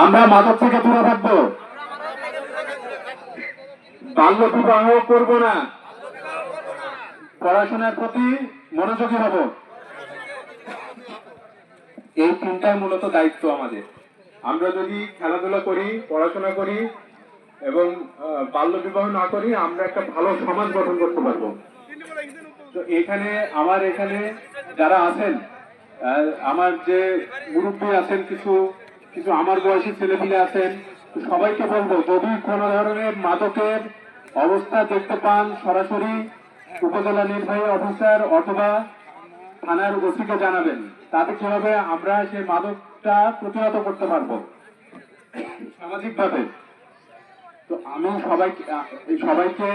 আমরা মাদক থেকে দূরে থাকবো, বাল্য বিবাহ করব না, পড়াশোনার প্রতি মনোযোগী হব। এই তিনটাই মূলত দায়িত্ব আমাদের। আমরা যদি খেলাধুলা করি, পড়াশোনা করি এবং বাল্য বিবাহ না করি, আমরা একটা ভালো সমাজ গঠন করতে পারবো। তো এখানে যারা আছেন, আমার যে মুরব্বী আছেন, কিছু কিছু আমার বয়সী ছেলেপিলে আছেন, সবাইকে বলবো, যদি কোনো ধরনের মাদকের অবস্থা দেখতে পান, সরাসরি উপজেলা নির্বাহী অফিসার অথবা থানার ওসিকে জানাবেন। তাতে কি হবে, আমরা সেই মাদকটা প্রতিহত করতে পারবো সামাজিকভাবে। তো আমি সবাইকে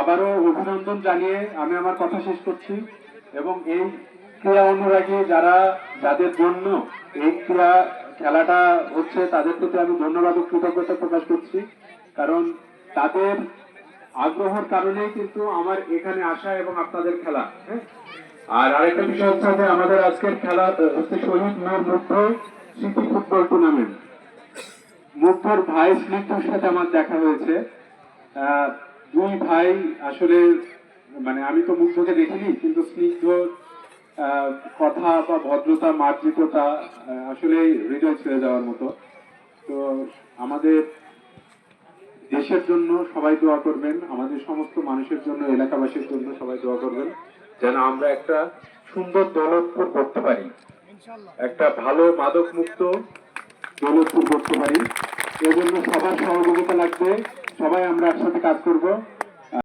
আবারও অভিনন্দন জানিয়ে আমি আমার কথা শেষ করছি। এবং এই ক্রীড়া অনুরাগী যাদের জন্য এই খেলাটা হচ্ছে, তাদের প্রতি আমি ধন্যবাদ ও কৃতজ্ঞতা প্রকাশ করছি। কারণ তাদের আগ্রহের কারণেই কিন্তু আমার এখানে আসা এবং আপনাদের খেলা। হ্যাঁ, আর আরেকটা বিষয় হচ্ছে যে আমাদের আজকের খেলা হচ্ছে শহীদ নূর মুগ্ধ স্মৃতি ফুটবল টুর্নামেন্ট। মুগ্ধর ভাই স্নিগ্ধর সাথে আমার দেখা হয়েছে। দুই ভাই আসলে, মানে আমি তো মুগ্ধকে দেখিনি, কিন্তু স্নিগ্ধর কথা বা ভদ্রতা, মার্জিততা আসলে হৃদয় ছেড়ে যাওয়ার মতো। তো আমাদের দেশের জন্য সবাই দোয়া করবেন, আমাদের সমস্ত মানুষের জন্য, এলাকাবাসীর জন্য সবাই দোয়া করবেন, যেন আমরা একটা সুন্দর দৌলতপুর করতে পারি, একটা ভালো মাদক মুক্ত দৌলতপুর করতে পারি। এর জন্য সবার সহযোগিতা লাগবে, সবাই আমরা একসাথে কাজ করব।